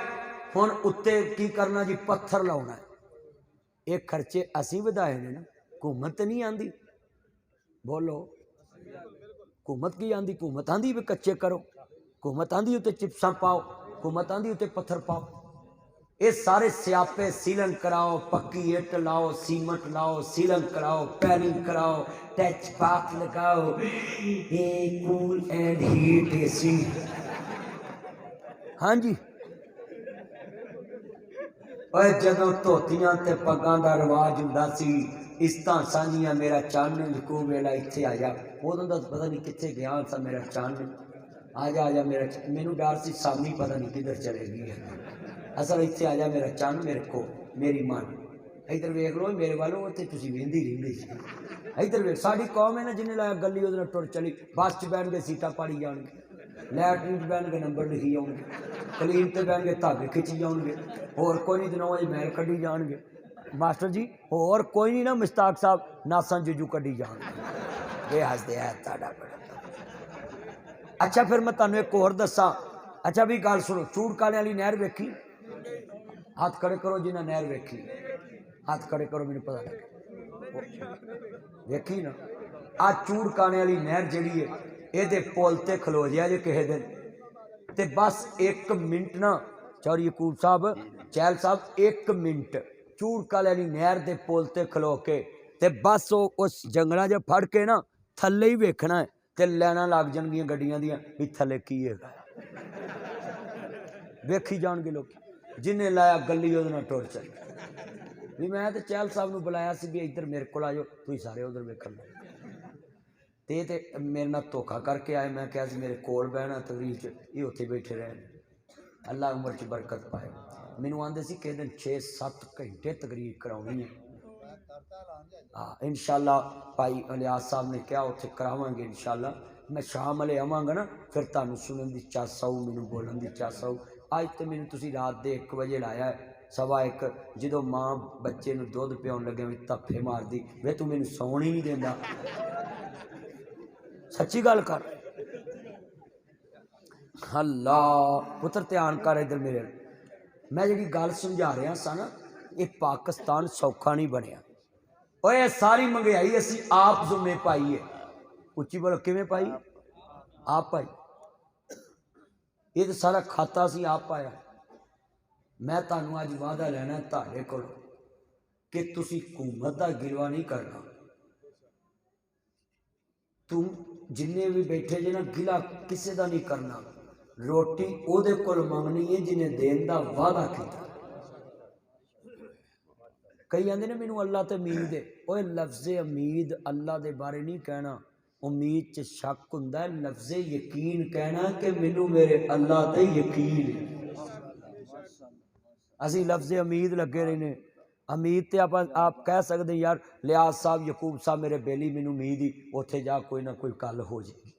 हुण उत्ते की करना जी? पत्थर लाउणा है। ये खर्चे असी वधाए ने ना, हुकूमत नहीं आंदी। बोलो हुकूमत की आंदी? हुकूमत आंदी भी कच्चे करो, हुकूमत आंदी उत्ते चिप्सां पाओ, हुकूमत आंदी उत्ते पत्थर पाओ। ये सारे स्यापे सीलन कराओ, पक्की इट लाओ, सीमट लाओ, सीलन कराओ, पैरिंग कराओ, टच बाथ लगाओ, ये कूल एंड हीट एसी। हाँ जी जदों धोतियां ते पग्गां दा रिवाज हुंदा सी, इस्तां सांझियां मेरा चानन को वेला इत्थे आ जा, उदों दा पता नहीं कित्थे गया सा मेरा चानन, आ जा मेरा। मैनूं डर सी सामी पता नहीं किधर चलेगी है, असल इत्थे आ जा मेरा चन्न मेरे को मेरी मन। इधर वेख लो मेरे वालों, उत्थे तुसीं वेंदी रहिंदी सी। इधर वेख साडी कौम है ना, जिन्हें लाया गली उहदे नाल टुर चली, बस च बैठ के सीटां पाड़ी जाणगे, लैटरीन च बैठ के नंबर लिखी जाऊंगे, कलीन ते बैठ के धागे खिंची जाऊंगे, होर कोई नहीं दिनों मैल कड्ढी जाणगे। मास्टर जी होर कोई नहीं ना, मुश्ताक साहब नासां जुजू कड्ढी जाणगे। ये हसदे है ताड़ा बड़ा। अच्छा फिर मैं तुहानूं एक होर दस्सां। अच्छा भी गल सुनो, चूड़काने वाली नहर वेखी? हाथ खड़े करो जिन्हें नहर वेखी, हाथ खड़े करो, मैनूं पता लगे वेखी ना। आ चूड़काने वाली नहर जिहड़ी है, ये पुल ते खलो जिया जे किसी दिन, ते बस 1 मिनट ना चौरी यकूब साहब चैल साहब 1 मिनट चूड़काले वाली नहर के पुल ते खलो के ते बस उस जंगलों च फड़ के ना थले ही वेखना है ते लैना लग जाएगियां गड्डियां दियां भी थले की है वेखी जाएंगे लोग जिन्हें लाया गली उहदे टुर चल भी मैं तो चहल साहब को बुलाया सी भी इधर मेरे को आ जाओ तुम सारे उधर वेखन ते मेरे नाल धोखा करके आए मैं क्या मेरे कोल बहना तकरीर च ये उत्थे बैठे रहे अल्लाह उम्र च बरकत पाए मैनू आंदे सी किस दिन 6-7 घंटे तकरीर करानी है हाँ इंशाअल्लाह भाई इलियास साहब ने कहा उत्थे करावांगे इंशाअल्लाह मैं शाम वाले आवांगा ना फिर तुहानू सुनन दी चास आऊ मैनू बोलन दी चास आऊ अज तो मैनू तुसीं रात दे 1 बजे लाया है 1:15 जो माँ बच्चे नू दुध पियाउण लगे भी धफ्फे मारदी वे तू मैनू सौण ही नहीं देंदा सच्ची गल कर अल्लाह पुत्र ध्यान कर इधर मेरे मैं जी गल समझा रहा सा ना ये पाकिस्तान सौखा नहीं बनया ओए सारी महंगाई असी आप जुम्मे पाई है उच्ची बोलो किवें पाई आप पाई ये तो सारा खाता असी आप पाया मैं तुहानू अज वादा लेना तुहाडे कोलों कि तुसी हुकूमत का गिलवा नहीं करना तुम जिन्ने भी बैठे जे ना गिला किसी का नहीं करना रोटी ओदे कोल मंगनी है जिन्हें देन का वादा किया कई आंदे ने मैनू अल्लाह ते उम्मीद है ओए लफ्ज़ उम्मीद अल्लाह के बारे नहीं कहना उम्मीद च शक हुंदा है लफ्ज़ यकीन कहना कि मैनू मेरे अल्लाह ते यकीन है असी लफ्ज़ उम्मीद लगे रहने उम्मीद तो आप कह सकते यार लियाज साहब यकूब साहब मेरे बेली मैनू उम्मीद ही उत्थे जा कोई ना कोई गल हो जाएगी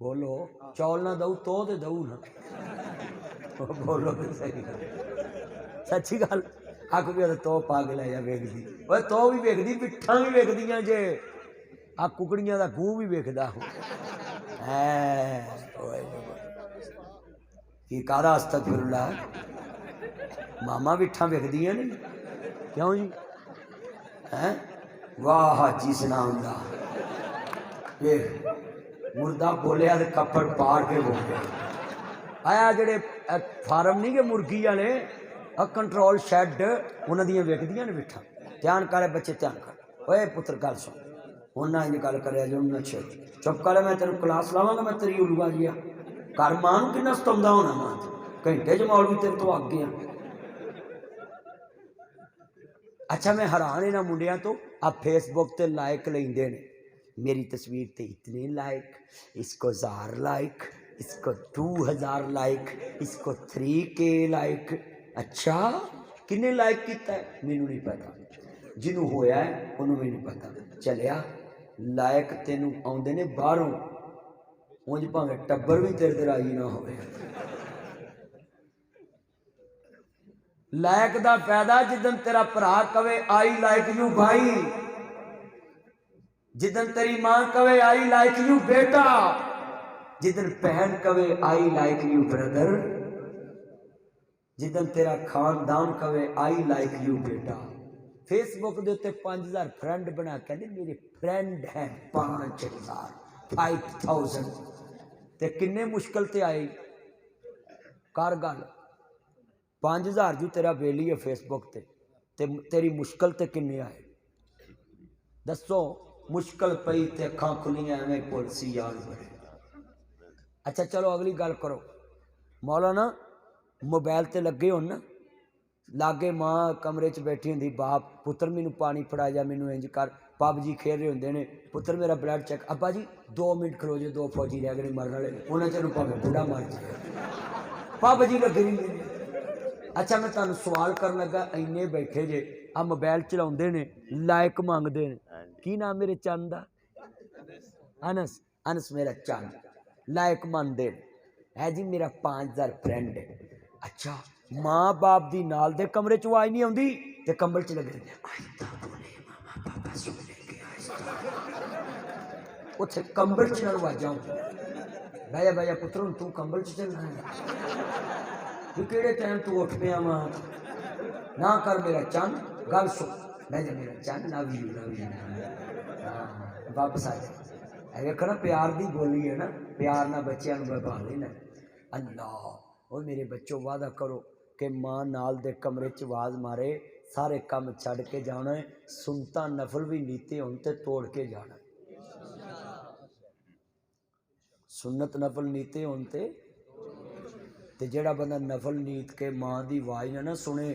बोलो चौल ना दऊ तो दऊ ना बोलो तो सही सच्ची गल अख भी तो पागल है या वेखदी ओए तो भी वेखदी पिट्ठा भी वेखदियां जे आ कुकड़ियां दा गूं भी वेखदा हो की कादा अस्तगफिरुल्लाह मामा बिठा वेखदियां नहीं क्यों जी हैं वाह जी सनाम दा मुर्दा बोलिया तो कपड़ पार के बोल गया आया जेडे फार्म नहीं के मुर्गी वाले कंट्रोल शैड उन्होंने वेखदियां ने बिठा ध्यान कर बच्चे ध्यान कर ओए पुत्र गल सुन उन्हें इंज गल कर चुप कर मैं तेरे क्लास लावांगा मैं तेरी उलवा जिया घर मां कि सताउंदा होना मां घंटे च मौलवी तेरे तो अगे आ अच्छा मैं हैरान इन्होंने मुंडिया तो आप फेसबुक ते लाइक लेंदे ने मेरी तस्वीर ते इतने लाइक इसको 1000 लाइक इसको 2000 लाइक इसको 3K लाइक अच्छा किन्ने लाइक किया है मैनू नहीं पता जिन्हों होया है उन्होंने भी नहीं पता चलिया लाइक तेनू आउंदे ने बाहरों उंज भावें टब्बर भी तेरे ते राजी ना होवे लाइक दा फायदा जिदन तेरा भरा कवे आई लाइक यू भाई जिदन तेरी मां कवे आई लाइक यू बेटा जिदन बहन कवे आई लाइक यू ब्रदर जिदन तेरा खानदान कवे आई लाइक यू बेटा फेसबुक के उत्ते 5000 फ्रेंड बना कहते मेरे फ्रेंड है 5000 ते किन्ने मुश्किल ते आए कर गल 5000 जो तेरा बेली है फेसबुक ते तेरी मुश्किल ते किन्ने आए दसो मुश्किल पई ते अखां खुलियां एवें पुलसी यार बड़े अच्छा चलो अगली गल करो मौलाना मोबाइल ते लगे हो ना लागे मां कमरे च बैठी होंगी बाप पुत्र मैनू पानी फड़ा जा मैनू इंज कर पबजी खेल रहे होंगे ने पुत्र मेरा ब्लड चेक अब्बा जी 2 मिनट खलो जो 2 फौजी रह गए मरने वाले उन्हें चलो भावें बुढ़ा मर जाए पबजी लगे नहीं अच्छा मैं तुहानू सवाल कर लगा इन्ने बैठे जे आ मोबाइल चलाते ने लाइक मंगते हैं की नाम मेरे चंद का अनस अनस मेरा चंद लाइक मंगते है जी मेरा 5000 फ्रेंड है अच्छा माँ बाप दी नाल दे कमरे च आवाज नहीं आती ते कंबल च लगे उत्थे कंबल च आवाजा बह जा पुत्र हूँ तू कंबल च चलना है तू किहड़े टाइम तू उठ पिया मां ना कर मेरा चंद गल सुन बह जा मेरा चंद लव यू वापस आ जा वेखो ना प्यार दी बोली है ना प्यार ना बच्चों बहा लेना अल्लाह और मेरे बच्चों वादा करो कि मां नाल दे कमरे च आवाज़ मारे सारे काम छड़ के जाना है, सुनता नफल भी नीते होन ते तोड़ के जाना, सुन्नत नफल नीते होन ते जेड़ा बंदा नफल नीत के मां की आवाज़ ना सुने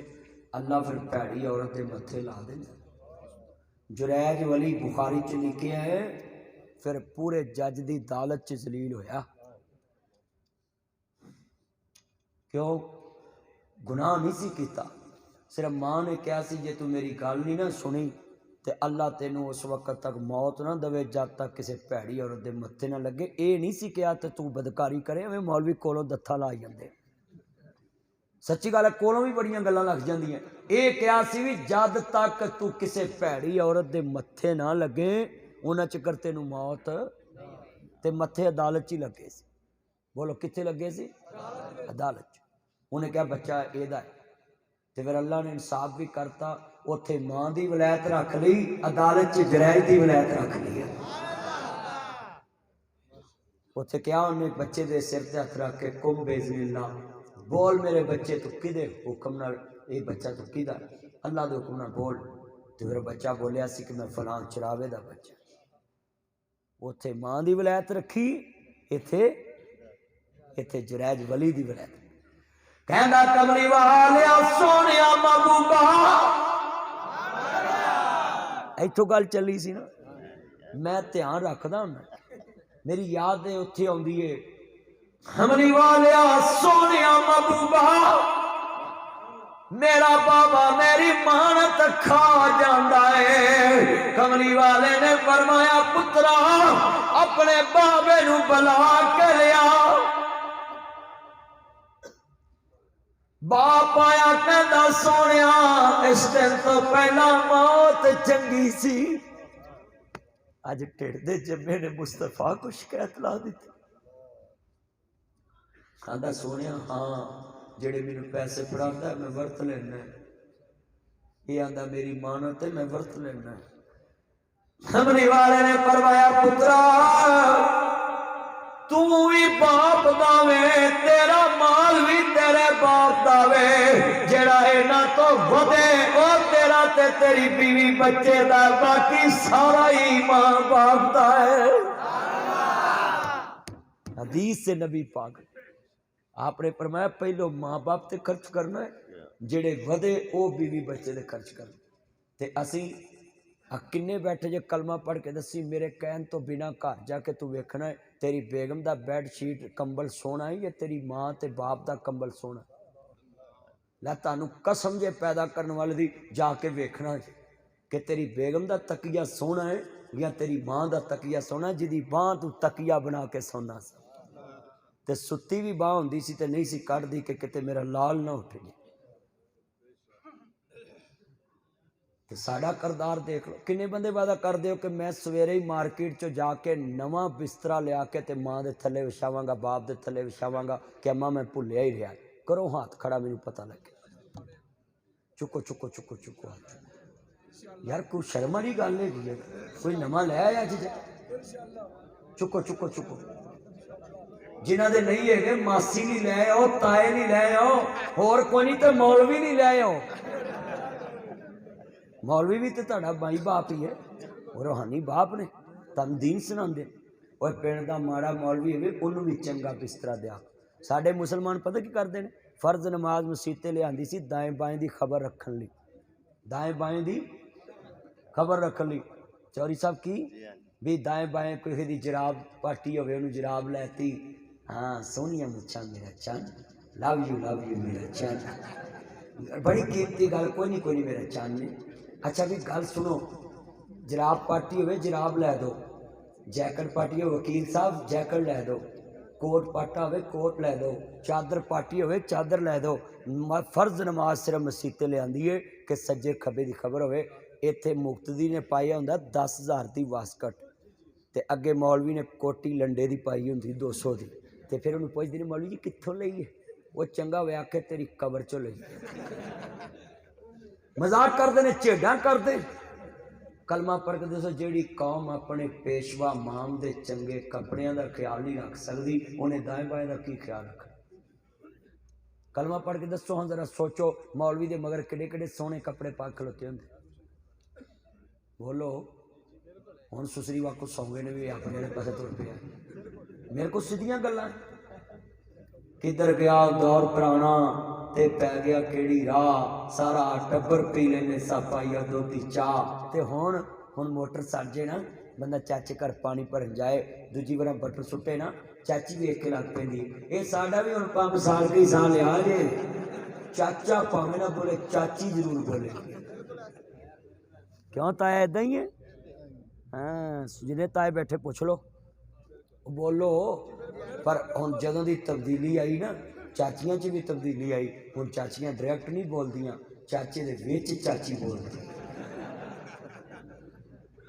अल्लाह फिर भैड़ी औरत के मत्थे ला देंदा। जुरैज वली बुखारी च लिखिया है, फिर पूरे जज की अदालत च जलील होया। क्यों? गुनाह नहीं सी कीता, सिर्फ मां ने कहा सी जे तू मेरी गल नहीं ना सुनी तो अल्लाह तेनू उस वक्त तक मौत ना दवे जब तक किसी भैड़ी औरत के मत्थे ना लगे। ये नहीं सी कहा तो तू बदकारी करे, एवं मौलवी कोलों दत्था ला जाते। सच्ची गल है, कोलों भी बड़ियां गल्लां लग जांदियां। ये कहा सी भी जद तक तू किसी भैड़ी औरत के मत्थे ना लगे उन्ना चिकर तेनू मौत ते मत्थे अदालत च ही लगे सी। बोलो कित्थे लगे सी? अदालत च। उन्हें कहा बच्चा एदा है, तो फिर अल्लाह ने इंसाफ भी करता, उत्थे मां की वलैत रख ली, अदालत च जुरैज की वलैत रख ली। उत्थे क्या उन्हें बच्चे के सिर ते हथ रख के कुम बेज़िल्ला, बोल मेरे बच्चे तू किदे हुक्म नाल, ये बच्चा तू किदा? अल्लाह के हुक्म नाल बोल। तो फिर बच्चा बोलिया सी कि मैं फलां चरावे का बच्चा। उत्थे मां की वलैत रखी, इत्थे इत्थे जुरैज वली की वलैत। कहंदा कमली वालिया सोनिया महबूबा, इत्थों गल चली सी ना, मैं ध्यान रखदा हूं, मेरी याद उत्थे आउंदी है। कमली वालिया सोनिया महबूबा, मेरा बाबा मेरी मानत खा जांदा है। कमली वाले ने फरमाया पुत्रा अपने बाबे नू बुला के लिया। बाप आया कहता सोनिया इस दिन तो पहला मौत चंगी सी, अज ढिड दे जम्मे ने मुस्तफा को शिकायत ला दी। कहता सोनिया हाँ जेड़े मैनू पैसे फड़ाता मैं वरत लेना, ये आंदा मेरी मानत है मैं वरत लेना। कमली वाले ने फरमाया पुत्रा तू भी बाप दावे, तेरा माल भी तेरे बाप दावे, जेड़ा इन्हां तो वधे ओ तेरा ते तेरी बीवी बच्चे दा, बाकी सारा ही मां बाप दा है। हदीस से नबी पाक आपने फरमाया पहलो मां बाप ते खर्च करना है, जेड़े वधे ओ बीवी बच्चे ते खर्च करना। ते असी किन्ने बैठे जे कलमा पढ़ के दसी, मेरे कहन तो बिना घर जाके तू वेखना है तेरी बेगम दा बैडशीट कंबल सोना है या तेरी मां ते बाप दा कंबल सोना। लै तानू कसम जे पैदा करने वाले दी जाके वेखना है कि तेरी बेगम दा तकिया सोना है या तेरी मां दा तकिया सोना, जिदी बांह तू तकिया बना के सोना सा ते सुत्ती भी बांह हुंदी सी ते नहीं सी कढ़दी कि किते मेरा लाल ना उठ जाए। साडा करदार देख लो, किन्ने बंदे वादा करते हो कि मैं सवेरे ही मार्केट चो जाके नवा बिस्तरा लिया के ते मां दे थले विछावांगा, बाप दे थले विछावांगा कि अम्मा मैं भुलिया ही रहा। करो हाथ खड़ा, मैनू पता लगे। चुको चुको चुको चुको हाथ यार, कोई शर्म वाली गल है? कोई नवा लै आया जी? चुको चुको चुको। जिन्हां दे नहीं है मासी नहीं लै आओ, ताए नहीं लै आओ, होर कोई नहीं तो मौलवी नहीं लै आओ। मौलवी भी तो तुहाडा भाई बाप ही है, और रूहानी बाप ने तुहानू दीन सुणांदे। और पिंड दा माड़ा मौलवी होवे उन्होंने भी चंगा बिस्तरा दिया। साडे मुसलमान पता की करते हैं? फर्ज नमाज मसीते लियांदी सी दाएं बाएं की खबर रखने लई, दाएं बाएं की खबर रखने लई। चौरी साहब की भी दाएं बाएं किसी की जराब पाटी होवे उन्होंने जराब लैती, हाँ सोहनिया मुच्छां मेरा चंद, लव यू मेरा चंद, बड़ी कीमती गल, कोई नहीं मेरा चंद ने। अच्छा भी गल सुनो, जराब पार्टी हो जराब लै दो, जैकेट पार्टी हो वकील साहब जैकेट लै दो, कोट पाटा हो कोट लै दो, चादर पार्टी हो चादर लै दो। फर्ज नमाज सिर्फ मसीते ले आंदी है कि सज्जे खब्बे की खबर हो। इत्थे मुक्तदी ने पाया होंदा 10,000 की वास्कट, ते अगे मौलवी ने कोटी लंडे की पाई होंदी 200 की, तो फिर उन्होंने पुछते ने मौलवी जी कित्थों लई है? वो चंगा वे आखे तेरी कबर चो लई। मजाक करते हैं, झेडा करते। कलमा पढ़ के दसो, जी कौम अपने पेशवा माम के चंगे कपड़िया का ख्याल नहीं रख सकती, उन्हें दाएं बाएं का की ख्याल रखना? कलमा पढ़ के दसो हाँ जरा सोचो मौलवी के मगर किड़े किड़े सोहने कपड़े पा खलोते होंगे बोलो हुण सुसरी वाकू सौंगे ने भी अपने पासे तुर पिया मेरे को सीधियां गल्लां किधर गया दौर पुराना ते पै गया केड़ी राह सारा टब्बर पी लेने सापाइया दोती चाह ते हुण मोटर सड़ जे ना बंदा चाचे घर पानी भरन जाए दूजी बार बटन सुटे ना चाची भी एक लग पैंदी ये साडा भी हुण 5 साल की साल लिया जे चाचा भावें ना बोले चाची जरूर बोले क्यों ताया इदा ही है हाँ जिन्हें ताए बैठे पूछ लो बोलो पर हुण जदों दी तब्दीली आई ना चाचियां च भी तब्दीली आई हुण चाचियां डायरैक्ट नहीं बोलदियां चाचे दे विच चाची बोलदी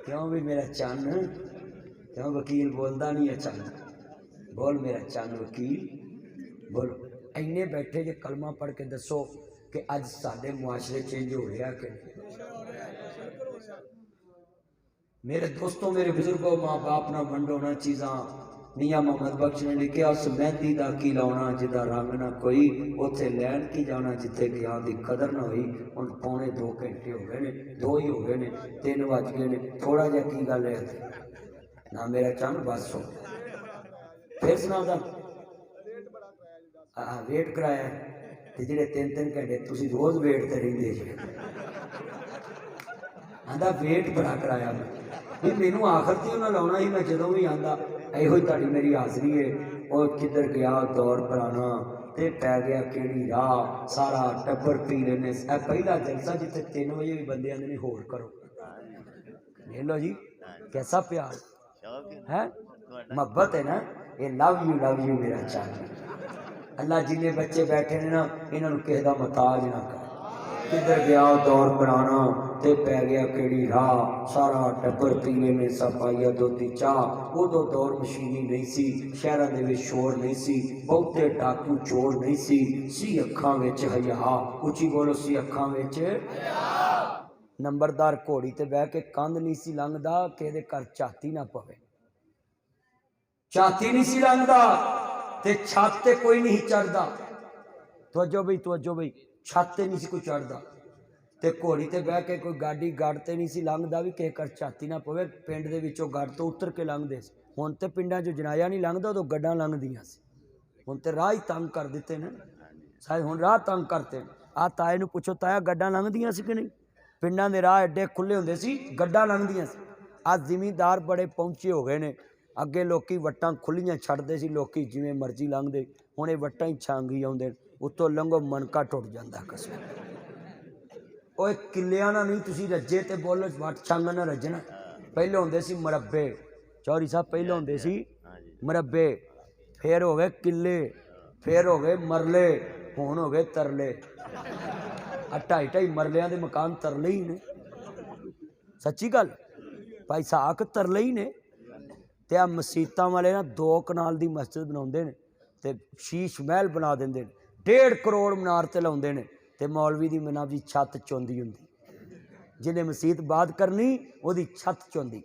क्यों भी मेरा चन क्यों वकील बोलता नहीं है चन बोल मेरा चन वकील बोलो इन्ने बैठे जे कलमा पढ़ के दसो कि अज साडे मुआशरे चेंज हो रहा कि मेरे दोस्तों मेरे बुजुर्गों माँ बाप ना वंडो ना चीज़ा मियाँ मोहम्मद बख्श ने लिखा उस मेहंदी का की लाउना जिदा रंग ना कोई उत्थे लैन की जाना जिथे ज्ञान की कदर ना हुई हुण पौने 2 घंटे हो गए ने 2 ही हो गए ने 3 बज गए ने थोड़ा जहा की गल है ना मेरा चंद बस हो फिर सुना वेट कराया ते जिहड़े 3-3 घंटे तुसीं रोज़ वेट ते रहिंदे जे आंदा वेट बड़ा कराया भी मैनू आखिर ते उन्हें लाउना ही मैं जदों भी आंदा इहो तुहाडी मेरी हाज़री है और किधर गया दौर पुराना ते पै गया केड़ी राह सारा टब्बर पी लेने पहला जलसा जिथे 3 बजे भी बंदे आंदे ने होर करो ले लो जी कैसा प्यार है मोहब्बत है ना ये लव यू मेरा चाह अल्लाह जिन्हें बच्चे बैठे ने ना इन्होंने किसी का मुताज ना कर किधर गया दौर पुराना ते पै गया केड़ी राह सारा टब्बर पीने में सफाइया दोती चाह उदो दौर मशीनी नहीं सी शहरों दे विच शोर नहीं सी बहुते डाकू चोर नहीं सी अखां विच हया उची बोलो सी अखां विच नंबरदार घोड़ी ते बह के कंध नहीं सी लंघदा कि इहदे घर झाती ना पवे झाती नहीं सी लंघदा ते छत ते कोई नहीं चढ़दा तवज्जो बई छत ते नहीं सी कोई चढ़दा ते घोड़ी ते बह के कोई गाड़ी गढ़ ते नहीं सी लंघदा भी किसी घर झाती ना पवे पिंड दे विचों गढ़ तो उतर के लंघदे सी हुण ते पिंडां चों जनाया नहीं लंघदा उदों गड्डां लंघदियां सी हुण ते राह ही तंग कर दिते ने शायद हुण राह तंग करते आ ताए नूं पुछो ताया गड्डां लंघदियां सी कि नहीं पिंडां दे राह एडे खुले हुंदे सी गड्डां लंघदियां सी अज जिमींदार बड़े पहुंचे हो गए ने अगे लोकी वट्टां खुलियां छड्डदे सी लोकी जिवें मर्जी लंघदे हुण इह वट्टां ही छांगी आउंदे उत्तों लंघो मनका टुट जांदा कसम ओए किलियां ना नहीं तुसीं रज्जे ते बोलो वट छंग ना रज्जना पहले हुंदे सी मरब्बे चौधरी साहब पहले हुंदे सी मरब्बे फिर हो गए किले फिर हो गए मरले हुण हो गए तरले 2.5 मरलियां दे मकान तरले ही ने सच्ची गल भाई साख तरले ही ने ते आ मसीतां वाले ना 2 कनाल दी मस्जिद बनाउंदे ने ते शीश महल बना दिंदे ने 1.5 करोड़ मीनार ते लाउंदे ने ते मौलवी दी मनाब दी छत चौंदी हुंदी जिन्हें मसीत बात करनी ओदी छत चौंदी